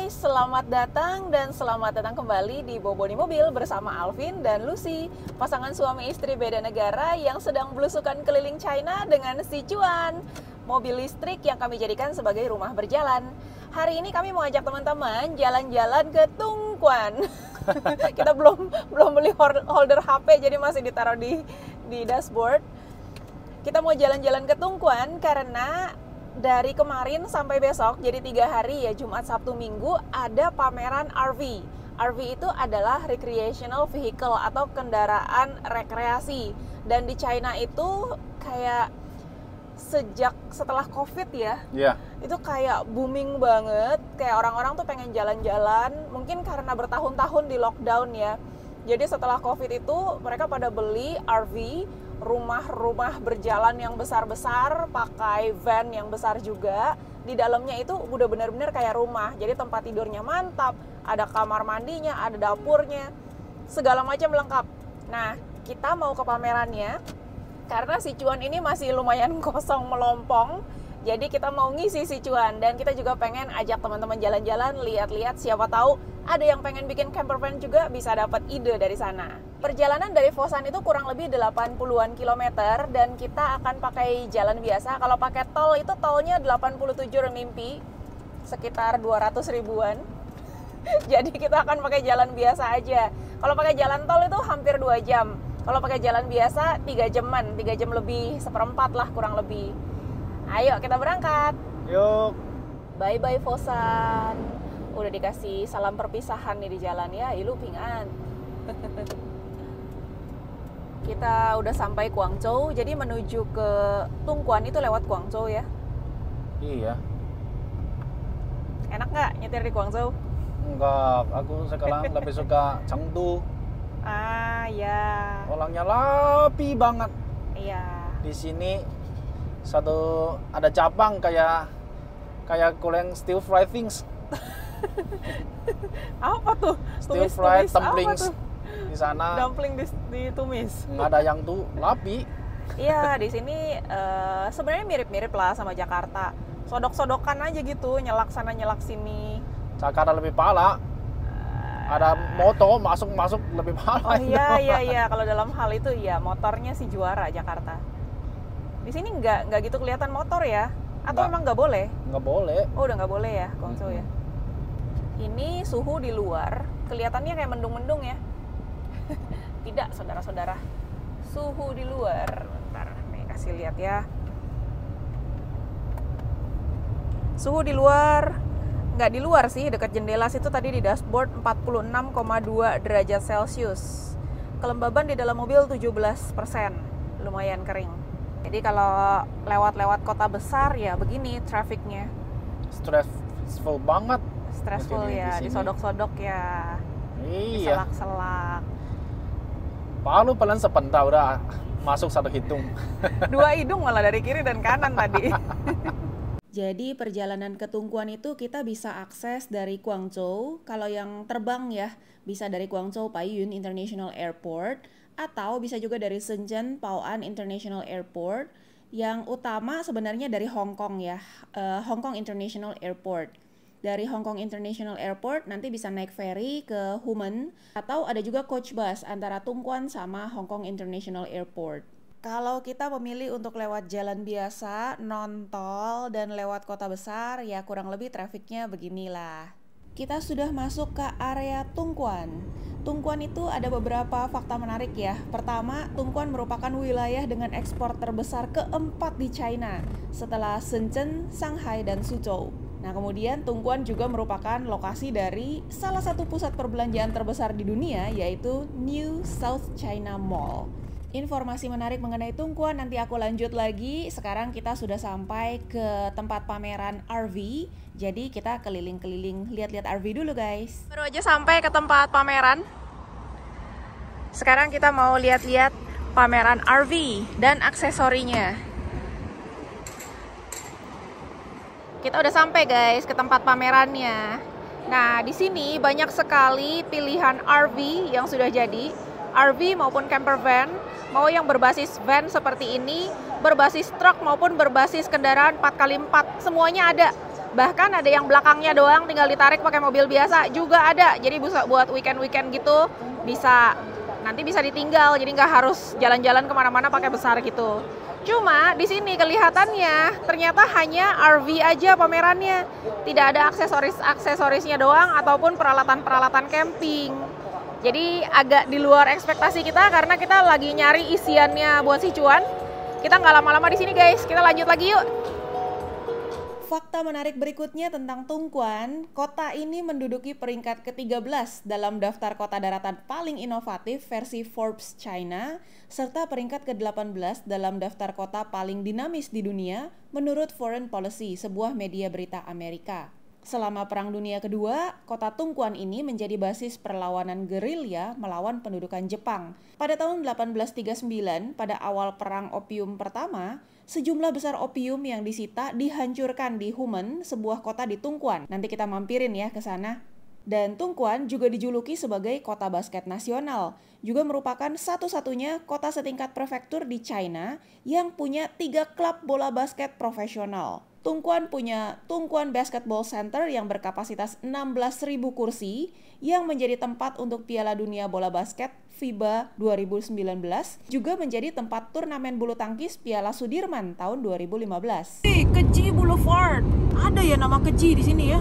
guys, selamat datang dan selamat datang kembali di Boboni Mobil bersama Alvin dan Lucy, pasangan suami istri beda negara yang sedang belusukan keliling China dengan Sichuan, mobil listrik yang kami jadikan sebagai rumah berjalan. Hari ini kami mau ajak teman-teman jalan-jalan ke Tongguan. Kita belum beli holder HP, jadi masih ditaruh di dashboard. Kita mau jalan-jalan ke Tongguan karena dari kemarin sampai besok, jadi 3 hari ya, Jumat, Sabtu, Minggu, ada pameran RV. RV itu adalah recreational vehicle atau kendaraan rekreasi. Dan di China itu kayak sejak setelah COVID ya, itu kayak booming banget. Kayak orang-orang tuh pengen jalan-jalan, mungkin karena bertahun-tahun di lockdown ya. Jadi setelah COVID itu mereka pada beli RV, rumah-rumah berjalan yang besar-besar, pakai van yang besar juga. Di dalamnya itu udah bener-bener kayak rumah. Jadi tempat tidurnya mantap, ada kamar mandinya, ada dapurnya, segala macam lengkap. Nah, kita mau ke pamerannya karena Sichuan ini masih lumayan kosong melompong. Jadi kita mau ngisi Sichuan dan kita juga pengen ajak teman-teman jalan-jalan, lihat-lihat, siapa tahu ada yang pengen bikin camper van juga bisa dapat ide dari sana. Perjalanan dari Foshan itu kurang lebih 80-an kilometer dan kita akan pakai jalan biasa. Kalau pakai tol itu tolnya 87 renminbi, sekitar 200 ribuan. Jadi kita akan pakai jalan biasa aja. Kalau pakai jalan tol itu hampir 2 jam. Kalau pakai jalan biasa 3 jaman, 3 jam lebih, seperempat lah kurang lebih. Ayo kita berangkat. Yuk. Bye-bye Foshan. Udah dikasih salam perpisahan nih di jalan ya, ilu pingan. Kita udah sampai Guangzhou, jadi menuju ke Tongguan itu lewat Guangzhou ya. Iya. Enak nggak nyetir di Guangzhou? Enggak, aku sekarang lebih suka Chengdu. Ah ya. Orangnya rapi banget. Iya. Di sini ada cabang kayak kuleng stir fry things. Apa tuh? Stir fry dumplings. Di sana dumpling ditumis. nggak ada yang tuh rapi. Iya, di sini sebenarnya mirip-mirip lah sama Jakarta. Sodok-sodokan aja gitu, nyelak sana nyelak sini. Jakarta lebih parah. Ada motor masuk lebih parah. Oh iya. Kalau dalam hal itu ya motornya sih juara Jakarta. Di sini nggak gitu kelihatan motor ya? Atau emang nggak boleh? Nggak boleh. Oh udah nggak boleh ya, Guangzhou ya. Ini suhu di luar kelihatannya kayak mendung-mendung ya. Tidak, saudara-saudara. Suhu di luar. Bentar, nih kasih lihat ya. Suhu di luar, nggak di luar sih, dekat jendela situ tadi di dashboard 46,2 derajat Celcius. Kelembaban di dalam mobil 17%, lumayan kering. Jadi kalau lewat-lewat kota besar ya begini trafiknya. Stressful banget. Stressful ya, disodok-sodok ya. Iya. Diselak-selak. Baru pelan sebentar udah masuk 1 hidung. 2 hidung malah dari kiri dan kanan tadi. Jadi perjalanan ke Tongguan itu kita bisa akses dari Guangzhou. Kalau yang terbang ya bisa dari Guangzhou Baiyun International Airport atau bisa juga dari Shenzhen Bao'an International Airport. Yang utama sebenarnya dari Hong Kong ya, Hong Kong International Airport. Dari Hong Kong International Airport nanti bisa naik ferry ke Humen atau ada juga coach bus antara Tongguan sama Hong Kong International Airport. Kalau kita memilih untuk lewat jalan biasa, non-tol dan lewat kota besar, ya kurang lebih trafiknya beginilah. Kita sudah masuk ke area Tongguan. Tongguan itu ada beberapa fakta menarik ya. Pertama, Tongguan merupakan wilayah dengan ekspor terbesar keempat di China setelah Shenzhen, Shanghai, dan Suzhou. Nah kemudian Tongguan juga merupakan lokasi dari salah satu pusat perbelanjaan terbesar di dunia yaitu New South China Mall. Informasi menarik mengenai Tongguan nanti aku lanjut lagi. Sekarang kita sudah sampai ke tempat pameran RV. Jadi kita keliling-keliling lihat-lihat RV dulu guys. Baru aja sampai ke tempat pameran. Sekarang kita mau lihat-lihat pameran RV dan aksesorinya. Kita udah sampai guys ke tempat pamerannya. Nah, di sini banyak sekali pilihan RV yang sudah jadi, RV maupun camper van, mau yang berbasis van seperti ini, berbasis truk maupun berbasis kendaraan 4x4, semuanya ada. Bahkan ada yang belakangnya doang tinggal ditarik pakai mobil biasa juga ada. Jadi bisa buat weekend-weekend gitu bisa. Nanti bisa ditinggal, jadi nggak harus jalan-jalan kemana-mana pakai besar gitu. Cuma di sini kelihatannya ternyata hanya RV aja pamerannya. Tidak ada aksesorisnya doang ataupun peralatan-peralatan camping. Jadi agak di luar ekspektasi kita karena kita lagi nyari isiannya buat Sichuan. Kita nggak lama-lama di sini guys, kita lanjut lagi yuk. Fakta menarik berikutnya tentang Tongguan, kota ini menduduki peringkat ke-13 dalam daftar kota daratan paling inovatif versi Forbes China, serta peringkat ke-18 dalam daftar kota paling dinamis di dunia menurut Foreign Policy, sebuah media berita Amerika. Selama Perang Dunia Kedua, kota Tongguan ini menjadi basis perlawanan gerilya melawan pendudukan Jepang. Pada tahun 1839, pada awal Perang Opium Pertama, sejumlah besar opium yang disita dihancurkan di Humen, sebuah kota di Tongguan. Nanti kita mampirin ya ke sana. Dan Tongguan juga dijuluki sebagai kota basket nasional. Juga merupakan satu-satunya kota setingkat prefektur di China yang punya 3 klub bola basket profesional. Tongguan punya Tongguan Basketball Center yang berkapasitas 16.000 kursi yang menjadi tempat untuk Piala Dunia Bola Basket FIBA 2019, juga menjadi tempat turnamen bulu tangkis Piala Sudirman tahun 2015. Keji Boulevard. Ada ya nama Keji di sini ya?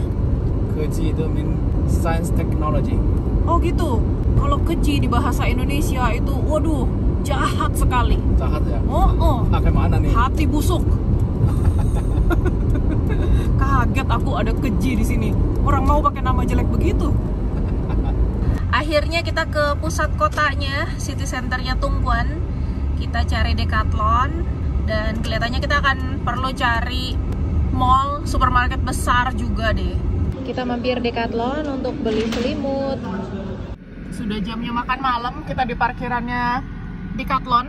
Keji itu mean science technology. Oh gitu. Kalau keji di bahasa Indonesia itu waduh, jahat sekali. Jahat ya? Oh. Pakai mana nih? Hati busuk. Kaget aku ada keji di sini. Orang mau pakai nama jelek begitu. Akhirnya kita ke pusat kotanya, city centernya Tongguan. Kita cari Decathlon dan kelihatannya kita akan perlu cari mall, supermarket besar juga deh. Kita mampir Decathlon untuk beli selimut. Sudah jamnya makan malam, kita di parkirannya Decathlon.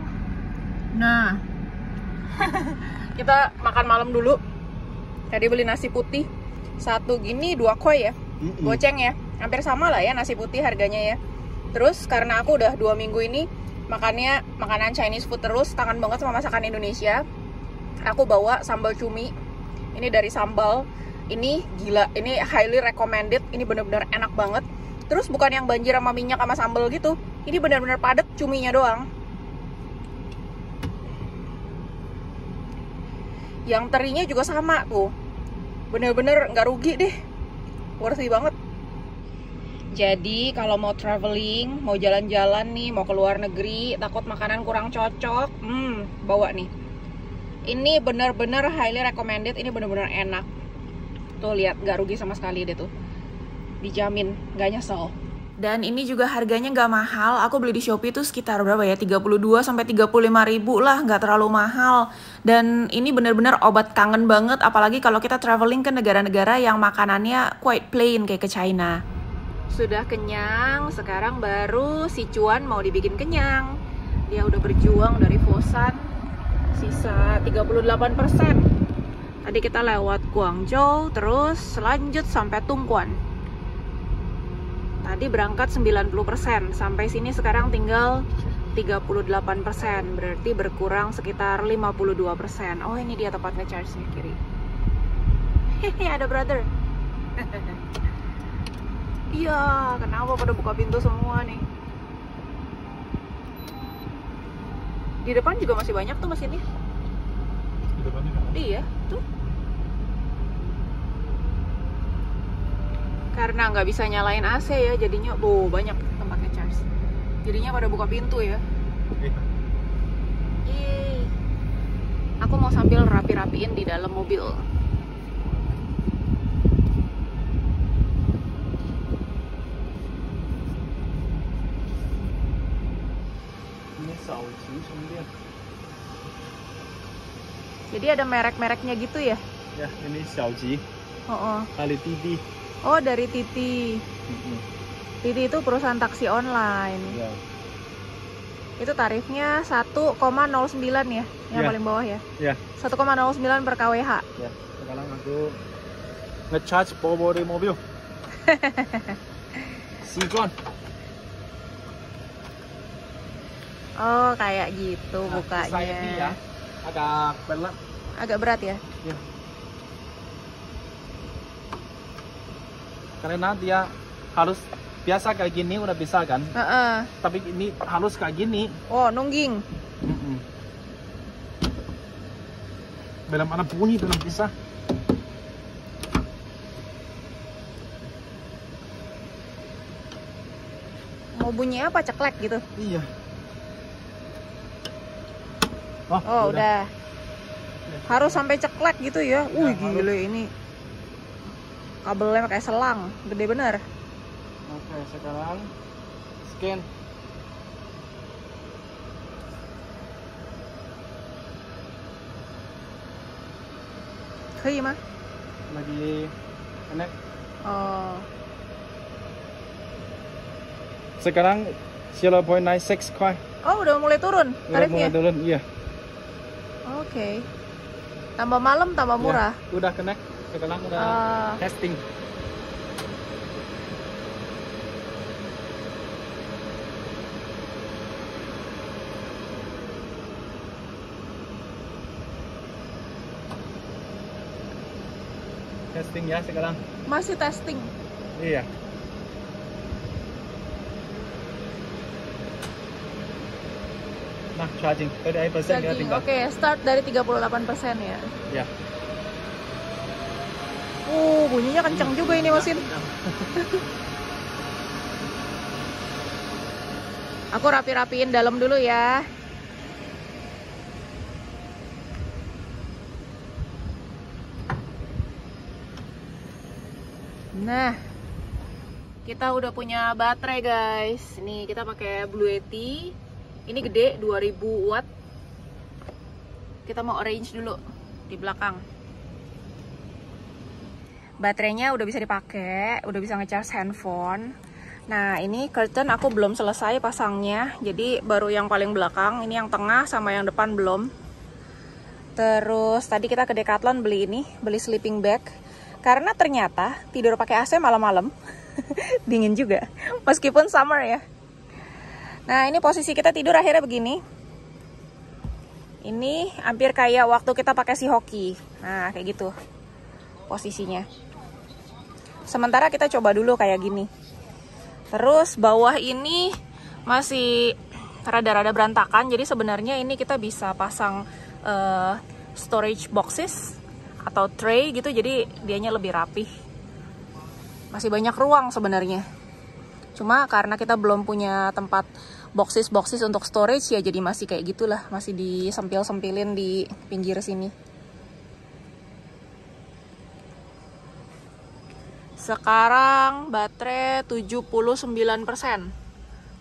Nah, kita makan malam dulu. Tadi beli nasi putih satu gini 2 koi ya, goceng ya, hampir sama lah ya nasi putih harganya ya. Terus karena aku udah 2 minggu ini makannya makanan Chinese food terus, kangen banget sama masakan Indonesia. Aku bawa sambal cumi. Ini dari sambal. Ini gila, ini highly recommended. Ini bener-bener enak banget. Terus bukan yang banjir sama minyak sama sambal gitu. Ini bener-bener padat cuminya doang. Yang terinya juga sama tuh. Bener-bener nggak rugi deh. Worthy banget. Jadi kalau mau traveling, mau jalan-jalan nih, mau ke luar negeri, takut makanan kurang cocok, bawa nih. Ini bener-bener highly recommended. Ini bener-bener enak. Tuh lihat, nggak rugi sama sekali deh tuh. Dijamin, nggak nyesel. Dan ini juga harganya nggak mahal. Aku beli di Shopee tuh sekitar berapa ya? 32 sampai 35 ribu lah, nggak terlalu mahal. Dan ini bener-bener obat kangen banget, apalagi kalau kita traveling ke negara-negara yang makanannya quite plain kayak ke China. Sudah kenyang, sekarang baru Sichuan mau dibikin kenyang. Dia udah berjuang dari Fosan, sisa 38%. Tadi kita lewat Guangzhou, terus lanjut sampai Tongguan. Tadi berangkat 90%, sampai sini sekarang tinggal 38%, berarti berkurang sekitar 52%. Oh ini dia tempat nge-charge-nya kiri. Hehe, ada brother. Iya, kenapa pada buka pintu semua nih? Di depan juga masih banyak tuh mesinnya. Di depan juga? Iya, tuh. Karena nggak bisa nyalain AC ya, jadinya banyak tempatnya charge. Jadinya pada buka pintu ya. Yeay. Aku mau sambil rapi-rapiin di dalam mobil. Ini Shaoqi Chongdian. Jadi ada merek-mereknya gitu ya? Ya, ini Shaoqi. Kali Titi. Oh, dari Titi. Titi itu perusahaan taksi online. Ya. Itu tarifnya 1,09 ya, yang paling bawah ya? Ya. 1,09 per kWh. Ya, sekarang aku nge-charge Bobo di mobil. Sichuan. Oh, kayak gitu bukanya. Saya ini ya, agak berat. Agak berat ya? Ya. karena dia harus biasa kayak gini udah bisa kan. Tapi ini harus kayak gini. Oh, nungging. Belum ada bunyi, belum bisa. Mau bunyi apa? Ceklek gitu? Iya. Oh, udah. Harus sampai ceklek gitu ya? Wih, gile ini. Kabelnya pakai selang, gede bener. Oke, sekarang scan. Hei, mah. Lagi connect. Oh. Sekarang 0.96 koi. Oh, udah mulai turun tarifnya? Udah mulai turun, iya. Oke. Tambah malam, tambah murah. Ya, udah connect. Sekarang udah testing. Testing ya sekarang. Masih testing. Iya. Nah, charging 38% ya tinggal. Oke, start dari 38% ya. Ya. Bunyinya kenceng juga ini mesin. Aku rapi-rapiin dalam dulu ya. Nah, kita udah punya baterai guys. Ini kita pakai Blue Yeti. Ini gede 2000 watt. Kita mau arrange dulu di belakang. Baterainya udah bisa dipakai, udah bisa ngecharge handphone. Nah, ini curtain aku belum selesai pasangnya. Jadi baru yang paling belakang, ini yang tengah sama yang depan belum. Terus tadi kita ke Decathlon beli sleeping bag. Karena ternyata tidur pakai AC malam-malam dingin juga, meskipun summer ya. Nah, ini posisi kita tidur akhirnya begini. Ini hampir kayak waktu kita pakai si hoki. Nah, kayak gitu posisinya. Sementara kita coba dulu kayak gini. Terus bawah ini masih rada-rada berantakan. Jadi sebenarnya ini kita bisa pasang storage boxes atau tray gitu. Jadi dianya lebih rapih. Masih banyak ruang sebenarnya. Cuma karena kita belum punya tempat boxes untuk storage ya, jadi masih kayak gitulah, masih disempil-sempilin di pinggir sini. Sekarang baterai 79%.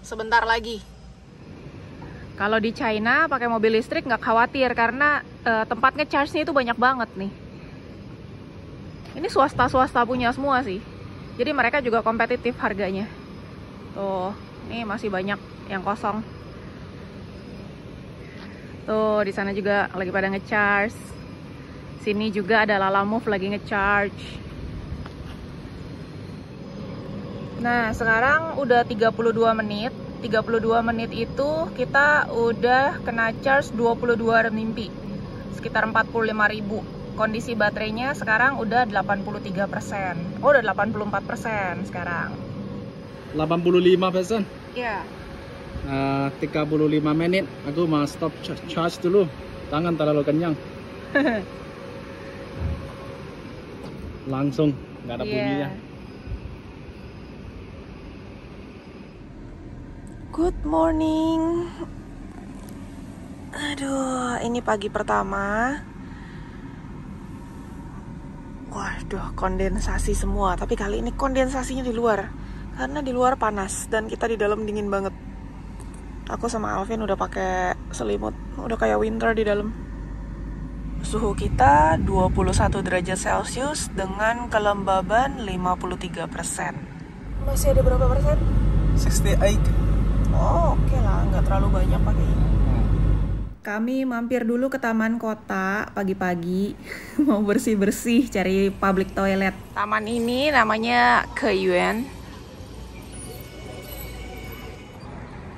Sebentar lagi. Kalau di China pakai mobil listrik nggak khawatir karena tempat nge-charge-nya itu banyak banget nih. Ini swasta punya semua sih. Jadi mereka juga kompetitif harganya. Tuh, ini masih banyak yang kosong. Tuh, di sana juga lagi pada nge-charge. Sini juga ada Lalamove lagi nge-charge. Nah, sekarang udah 32 menit. 32 menit itu kita udah kena charge 22 renminbi. Sekitar 45.000. Kondisi baterainya sekarang udah 83%. Oh, udah 84% sekarang. 85%. Iya. 35 menit. Aku mau stop charge dulu. Tangan terlalu kenyang. Langsung, nggak ada bunyinya. Good morning. Aduh, ini pagi pertama. Waduh, kondensasi semua. Tapi kali ini kondensasinya di luar. Karena di luar panas dan kita di dalam dingin banget. Aku sama Alvin udah pakai selimut, udah kayak winter di dalam. Suhu kita 21 derajat Celcius dengan kelembaban 53%. Masih ada berapa persen? 68. Oh, oke lah, nggak terlalu banyak pakai ini. Kami mampir dulu ke taman kota pagi-pagi, mau bersih-bersih cari public toilet. Taman ini namanya Keyuan.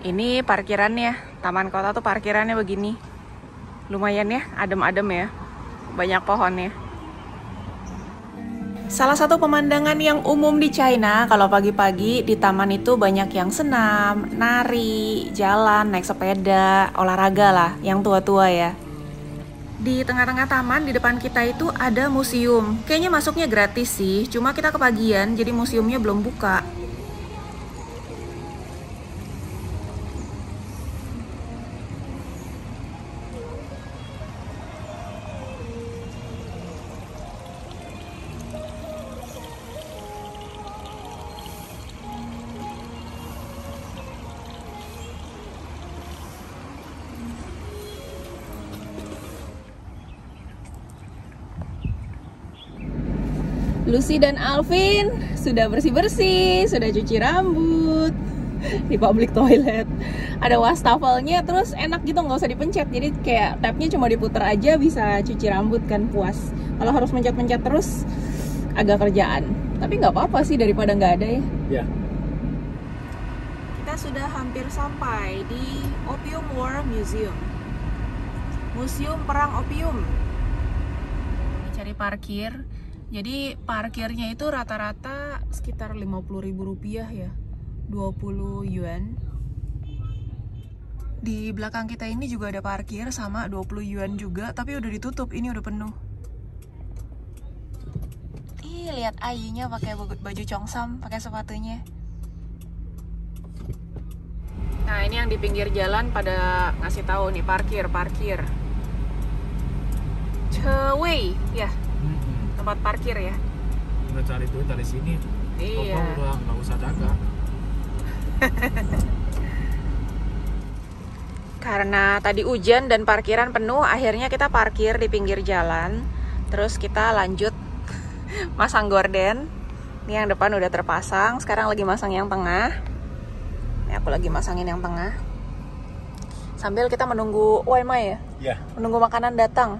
Ini parkirannya, taman kota tuh parkirannya begini. Lumayan ya, adem-adem ya, banyak pohonnya. Salah satu pemandangan yang umum di China kalau pagi-pagi di taman itu banyak yang senam, nari, jalan, naik sepeda, olahraga lah, yang tua-tua ya. Di tengah-tengah taman di depan kita itu ada museum. Kayaknya masuknya gratis sih, cuma kita kepagian jadi museumnya belum buka. Lucy dan Alvin sudah bersih-bersih, sudah cuci rambut di public toilet. Ada wastafelnya, terus enak gitu, nggak usah dipencet. Jadi kayak tapnya cuma diputer aja bisa cuci rambut kan, puas. Kalau harus mencet-mencet terus agak kerjaan. Tapi nggak apa-apa sih daripada nggak ada ya. Ya. Kita sudah hampir sampai di Opium War Museum. Museum Perang Opium. Cari parkir. Jadi parkirnya itu rata-rata sekitar Rp50.000 ya, 20 yuan. Di belakang kita ini juga ada parkir sama 20 yuan juga, tapi udah ditutup, ini udah penuh. Ih, lihat Ayinya pakai baju Chongsam, pakai sepatunya. Nah, ini yang di pinggir jalan pada ngasih tahu nih parkir. Cewei, ya. Tempat parkir ya. Udah cari duit dari sini. Iya. Pokoknya udah nggak usah jaga. Karena tadi hujan dan parkiran penuh, akhirnya kita parkir di pinggir jalan. Terus kita lanjut masang gorden. Ini yang depan udah terpasang. Sekarang lagi masang yang tengah. Ini aku lagi masangin yang tengah. Sambil kita menunggu Waimai ya. Ya. Menunggu makanan datang.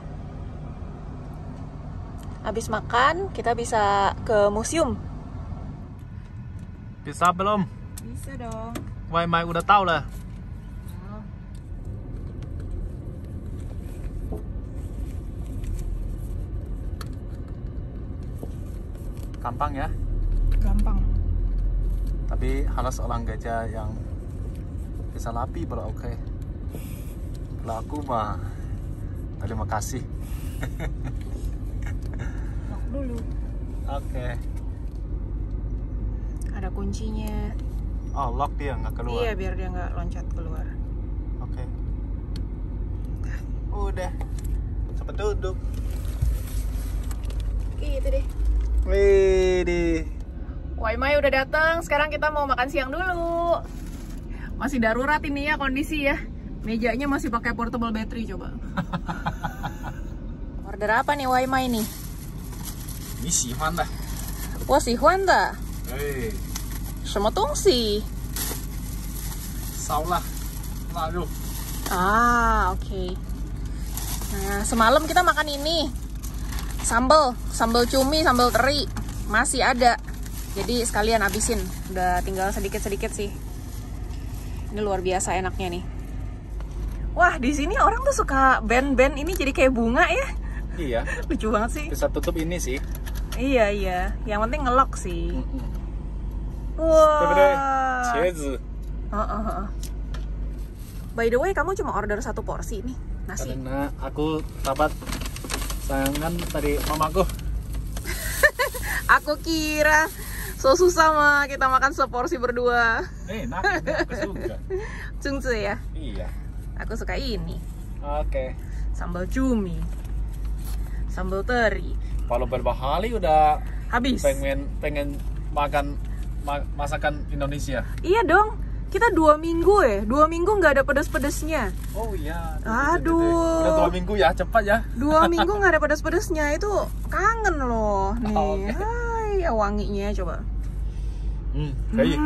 Habis makan, kita bisa ke museum. Bisa belum? Bisa dong. Waimai udah tahu lah. Gampang ya? Gampang. Tapi harus orang gajah yang bisa lapi baru oke. Kalau aku mah terima kasih. Dulu. Oke. Ada kuncinya. Oh, lock dia nggak keluar. Iya, biar dia nggak loncat keluar. Oke. Udah. Cepet duduk. Gitu deh. Widih. Waimai udah datang. Sekarang kita mau makan siang dulu. Masih darurat ini ya kondisi ya. Mejanya masih pakai portable battery coba. Order apa nih Waimai nih? 你喜欢的。我喜欢的。哎。什么东西？烧腊，腊肉。Ah, oke. Nah, semalam kita makan ini. Sambal cumi, sambal teri. Masih ada. Jadi sekalian habisin. Udah tinggal sedikit-sedikit sih. Ini luar biasa enaknya nih. Wah, di sini orang tuh suka band-band ini jadi kayak bunga ya. Iya. Lucu banget sih. Bisa tutup ini sih. Iya. Yang penting ngelok sih. Wah. By the way, kamu cuma order 1 porsi nih nasi. Karena aku dapat sayangan dari mamaku. Aku kira so susah mah kita makan seporsi berdua. Enak, aku suka. Cungcu ya? Iya. Aku suka ini. Oke. Sambal cumi. Sambal teri. Kalau berapa hari udah habis. Pengen makan masakan Indonesia. Iya dong. Kita 2 minggu ya. 2 minggu nggak ada pedas-pedasnya. Oh iya. Aduh. Udah 2 minggu ya, cepat ya. 2 minggu nggak ada pedas-pedasnya, itu kangen loh. Nih, hai, wanginya coba. Kayak.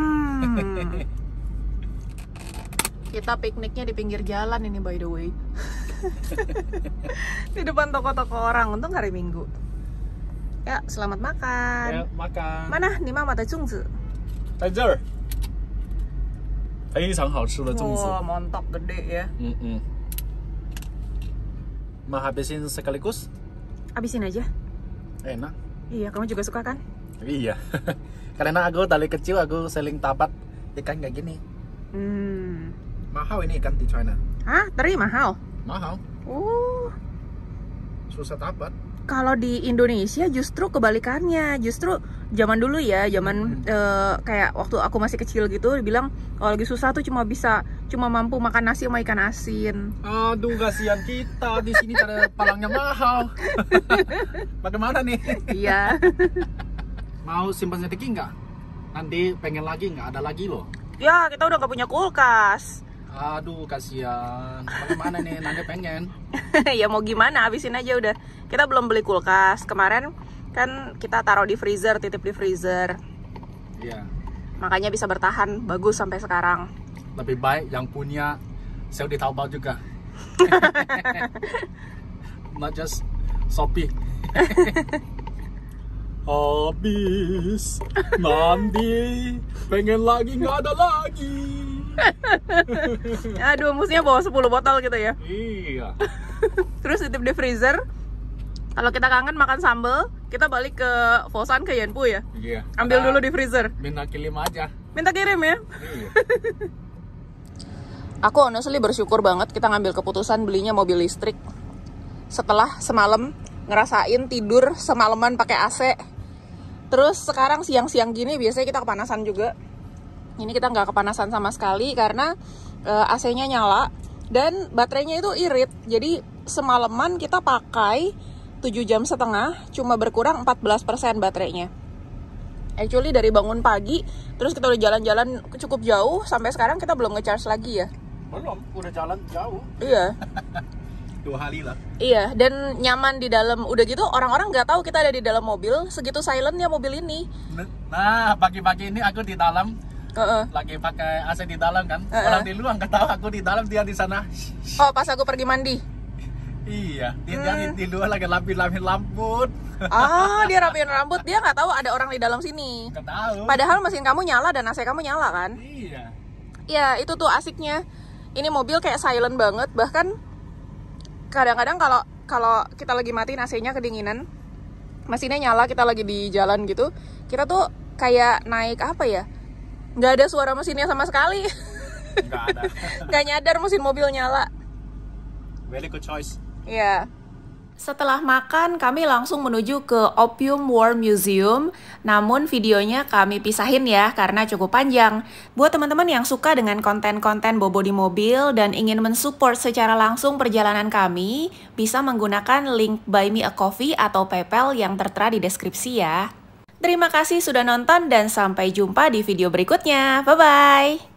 Kita pikniknya di pinggir jalan ini by the way. Di depan toko-toko orang, untung hari Minggu. Ya, selamat makan. Ya, makan. Mana? Ni mama的粽子。在这儿。非常好吃的粽子。 Wah, montok gede ya. Mau habisin sekaligus? Habisin aja. Enak. Iya, kamu juga suka kan? Iya. Karena aku dari kecil aku sering dapat ikan kayak gini. Mahal ini ikan di China. Hah? Teri mahal? Mahal. Susah dapat. Kalau di Indonesia justru kebalikannya. Justru zaman dulu ya, zaman kayak waktu aku masih kecil gitu, dibilang kalau lagi susah tuh cuma mampu makan nasi sama ikan asin. Aduh, kasihan kita di sini cara palangnya mahal. Bagaimana nih? Iya. Mau simpan sedikit nggak? Nanti pengen lagi nggak? Ada lagi loh. Ya, kita udah nggak punya kulkas. Aduh, kasihan. Bagaimana nih? Nanti pengen. Ya mau gimana, habisin aja udah. Kita belum beli kulkas. Kemarin kan kita taruh di freezer, titip di freezer. Iya. Makanya bisa bertahan bagus sampai sekarang. Lebih baik yang punya sel di Taobao juga. Not just Shopee. Habis nanti pengen lagi nggak ada lagi. Aduh, mestinya bawa 10 botol gitu ya. Iya. Terus titip di freezer. Kalau kita kangen makan sambal, kita balik ke Fosan, ke Yanpu ya. Iya. Ambil dulu di freezer. Minta kirim aja. Minta kirim ya. Iya. Aku honestly bersyukur banget kita ngambil keputusan belinya mobil listrik. Setelah semalam ngerasain tidur semalaman pakai AC. Terus sekarang siang-siang gini biasanya kita kepanasan juga. Ini kita nggak kepanasan sama sekali karena AC-nya nyala dan baterainya itu irit. Jadi semalaman kita pakai 7,5 jam, cuma berkurang 14% baterainya. Actually dari bangun pagi, terus kita udah jalan-jalan cukup jauh, sampai sekarang kita belum nge-charge lagi ya. Belum, udah jalan jauh. Iya. 2 hari lah. Iya, dan nyaman di dalam. Udah gitu orang-orang nggak tahu kita ada di dalam mobil, segitu silentnya mobil ini. Nah, pagi-pagi ini aku di dalam. Lagi pakai AC di dalam kan. Orang di luar nggak tahu aku di dalam, dia di sana. Oh, pas aku pergi mandi. Iya, dia di luar lagi lapin-lapin rambut. Oh, dia rapiin rambut, dia nggak tahu ada orang di dalam sini. Nggak tahu. Padahal mesin kamu nyala dan AC kamu nyala kan? Iya. Iya, itu tuh asiknya. Ini mobil kayak silent banget, bahkan kadang-kadang kalau kita lagi matiin AC-nya kedinginan, mesinnya nyala, kita lagi di jalan gitu, kita tuh kayak naik apa ya? Nggak ada suara mesinnya sama sekali. Nggak ada. Nggak nyadar mesin mobil nyala. Very good choice. Iya. Setelah makan, kami langsung menuju ke Opium War Museum. Namun videonya kami pisahin ya, karena cukup panjang. Buat teman-teman yang suka dengan konten-konten Bobo di Mobil dan ingin mensupport secara langsung perjalanan kami, bisa menggunakan link Buy Me a Coffee atau PayPal yang tertera di deskripsi ya. Terima kasih sudah nonton dan sampai jumpa di video berikutnya. Bye-bye!